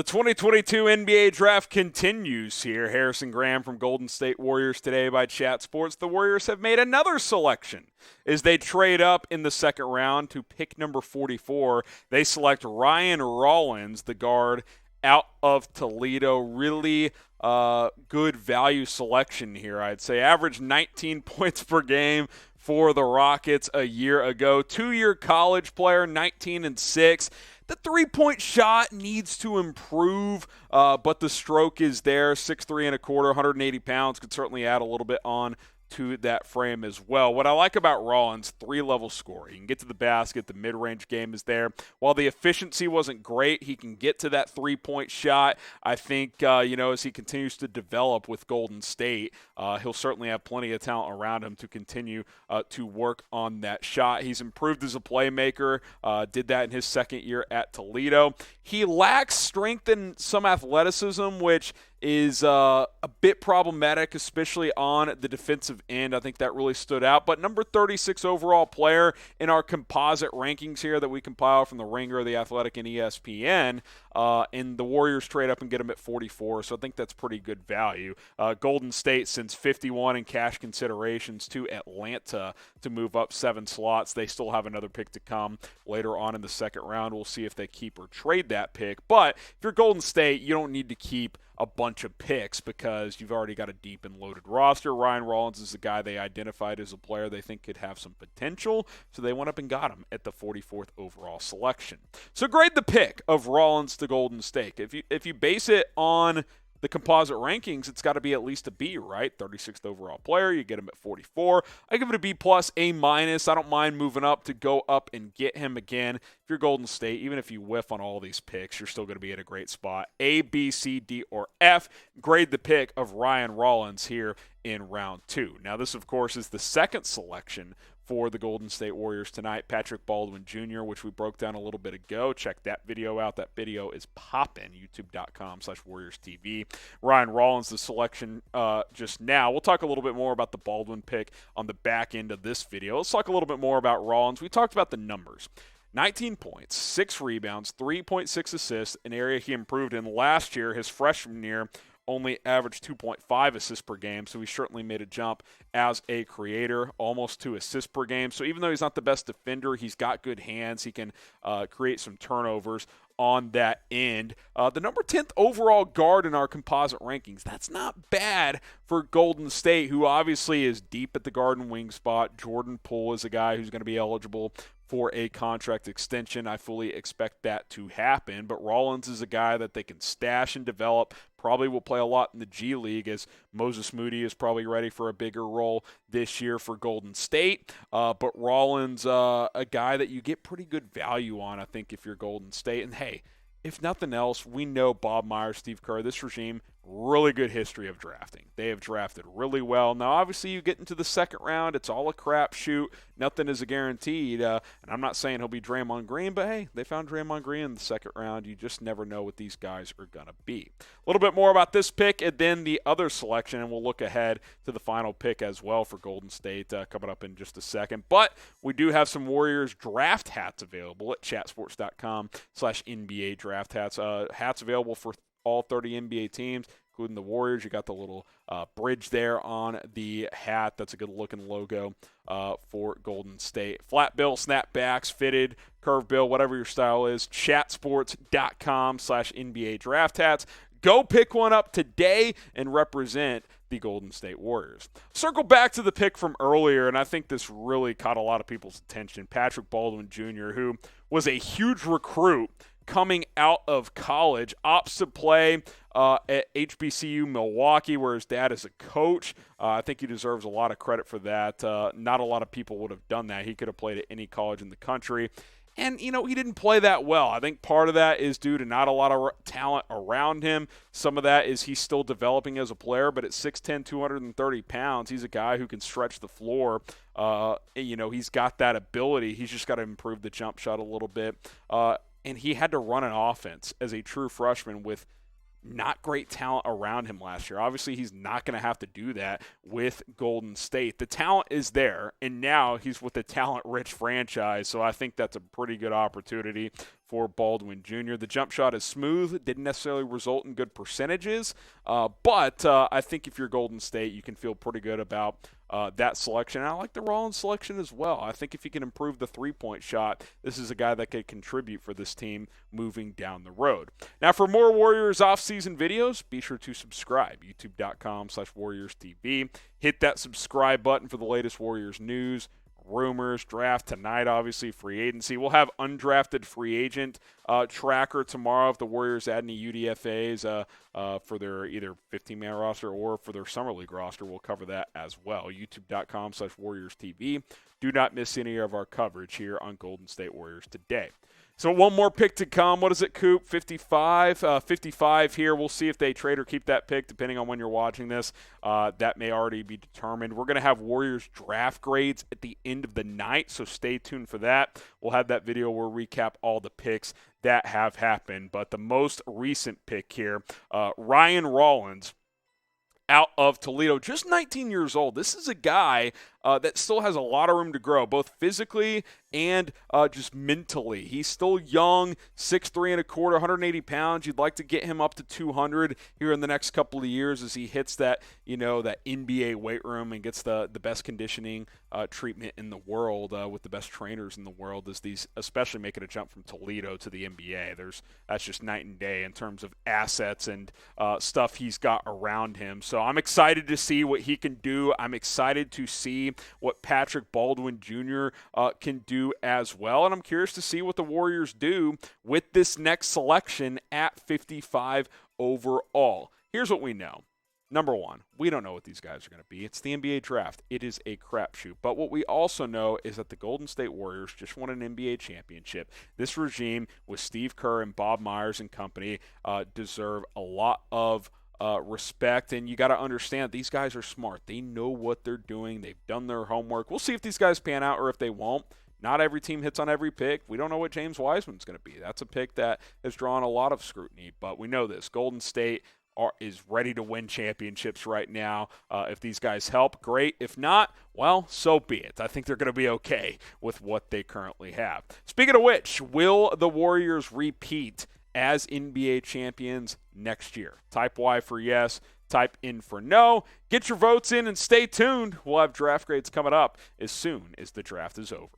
The 2022 NBA Draft continues here. Harrison Graham from Golden State Warriors today by Chat Sports. The Warriors have made another selection as they trade up in the second round to pick number 44. They select Ryan Rollins, the guard out of Toledo. Really good value selection here, I'd say. Averaged 19 points per game for the Rockets a year ago. Two-year college player, 19-6. The three-point shot needs to improve, but the stroke is there. 6'3" and a quarter, 180 pounds. Could certainly add a little bit on to that frame as well. What I like about Rollins, three-level scorer. He can get to the basket. The mid-range game is there. While the efficiency wasn't great, he can get to that three-point shot. I think, as he continues to develop with Golden State, he'll certainly have plenty of talent around him to continue to work on that shot. He's improved as a playmaker, did that in his second year at Toledo. He lacks strength and some athleticism, which is a bit problematic, especially on the defensive end. I think that really stood out. But number 36 overall player in our composite rankings here that we compile from the Ringer, The Athletic, and ESPN, and the Warriors trade up and get him at 44, so I think that's pretty good value. Golden State sends 51 in cash considerations to Atlanta to move up 7 slots. They still have another pick to come later on in the second round. We'll see if they keep or trade that pick. But if you're Golden State, you don't need to keep a bunch of picks because you've already got a deep and loaded roster. Ryan Rollins is the guy they identified as a player they think could have some potential, so they went up and got him at the 44th overall selection. So grade the pick of Rollins to Golden State. If you base it on the composite rankings, it's got to be at least a B, right? 36th overall player, you get him at 44. I give it a B+, A-. I don't mind moving up to go up and get him again. If you're Golden State, even if you whiff on all these picks, you're still going to be at a great spot. A, B, C, D, or F. Grade the pick of Ryan Rollins here in round 2. Now, this, of course, is the second selection for the Golden State Warriors tonight. Patrick Baldwin Jr., which we broke down a little bit ago. Check that video out. That video is poppin', youtube.com/WarriorsTV. Ryan Rollins, the selection just now. We'll talk a little bit more about the Baldwin pick on the back end of this video. Let's talk a little bit more about Rollins. We talked about the numbers. 19 points, 6 rebounds, 3.6 assists, an area he improved in last year, his freshman year, only averaged 2.5 assists per game, so he certainly made a jump as a creator, almost 2 assists per game. So even though he's not the best defender, he's got good hands. He can create some turnovers on that end. The number 10th overall guard in our composite rankings. That's not bad for Golden State, who obviously is deep at the guard and wing spot. Jordan Poole is a guy who's going to be eligible for a contract extension. I fully expect that to happen. But Rollins is a guy that they can stash and develop. Probably will play a lot in the G League, as Moses Moody is probably ready for a bigger role this year for Golden State. But Rollins, a guy that you get pretty good value on, I think, if you're Golden State. And hey, if nothing else, we know Bob Myers, Steve Kerr, this regime, really good history of drafting. They have drafted really well. Now, obviously, you get into the second round, it's all a crapshoot. Nothing is a guaranteed. And I'm not saying he'll be Draymond Green, but hey, they found Draymond Green in the second round. You just never know what these guys are going to be. A little bit more about this pick and then the other selection, and we'll look ahead to the final pick as well for Golden State coming up in just a second. But we do have some Warriors draft hats available at chatsports.com/NBA draft hats. Hats available for all 30 NBA teams, including the Warriors. You got the little bridge there on the hat. That's a good-looking logo for Golden State. Flat bill, snapbacks, fitted, curve bill, whatever your style is. Chatsports.com/NBA draft hats. Go pick one up today and represent the Golden State Warriors. Circle back to the pick from earlier, and I think this really caught a lot of people's attention. Patrick Baldwin Jr., who was a huge recruit coming out of college, opts to play at HBCU Milwaukee, where his dad is a coach. I think he deserves a lot of credit for that. Not a lot of people would have done that. He could have played at any college in the country. And, he didn't play that well. I think part of that is due to not a lot of talent around him. Some of that is he's still developing as a player, but at 6'10", 230 pounds, he's a guy who can stretch the floor. He's got that ability. He's just got to improve the jump shot a little bit. And he had to run an offense as a true freshman with not great talent around him last year. Obviously, he's not going to have to do that with Golden State. The talent is there, and now he's with a talent-rich franchise, so I think that's a pretty good opportunity for Baldwin Jr. The jump shot is smooth. Didn't necessarily result in good percentages, but I think if you're Golden State, you can feel pretty good about that selection. And I like the Rollins selection as well. I think if he can improve the three-point shot, this is a guy that could contribute for this team moving down the road. Now, for more Warriors offseason videos, be sure to subscribe. YouTube.com/WarriorsTV. Hit that subscribe button for the latest Warriors news, rumors, draft tonight, obviously, free agency. We'll have undrafted free agent tracker tomorrow if the Warriors add any UDFAs for their either 15-man roster or for their Summer League roster. We'll cover that as well. YouTube.com/WarriorsTV. Do not miss any of our coverage here on Golden State Warriors today. So one more pick to come. What is it, Coop? 55? 55 here. We'll see if they trade or keep that pick, depending on when you're watching this. That may already be determined. We're going to have Warriors draft grades at the end of the night, so stay tuned for that. We'll have that video where we recap all the picks that have happened. But the most recent pick here, Ryan Rollins, out of Toledo, just 19 years old. This is a guy that still has a lot of room to grow, both physically and just mentally. He's still young, 6'3" and a quarter, 180 pounds. You'd like to get him up to 200 here in the next couple of years as he hits that, that NBA weight room and gets the best conditioning treatment in the world with the best trainers in the world, as these especially making a jump from Toledo to the NBA. That's just night and day in terms of assets and stuff he's got around him. So I'm excited to see what he can do. I'm excited to see what Patrick Baldwin Jr. Can do as well. And I'm curious to see what the Warriors do with this next selection at 55 overall. Here's what we know. Number one, we don't know what these guys are going to be. It's the NBA draft. It is a crapshoot. But what we also know is that the Golden State Warriors just won an NBA championship. This regime with Steve Kerr and Bob Myers and company deserve a lot of respect, and you got to understand these guys are smart. They know what they're doing. They've done their homework. We'll see if these guys pan out or if they won't. Not every team hits on every pick. We don't know what James Wiseman's going to be. That's a pick that has drawn a lot of scrutiny, but we know this. Golden State is ready to win championships right now. If these guys help, great. If not, well, so be it. I think they're going to be okay with what they currently have. Speaking of which, will the Warriors repeat as NBA champions next year? Type Y for yes, type in for no. Get your votes in and stay tuned. We'll have draft grades coming up as soon as the draft is over.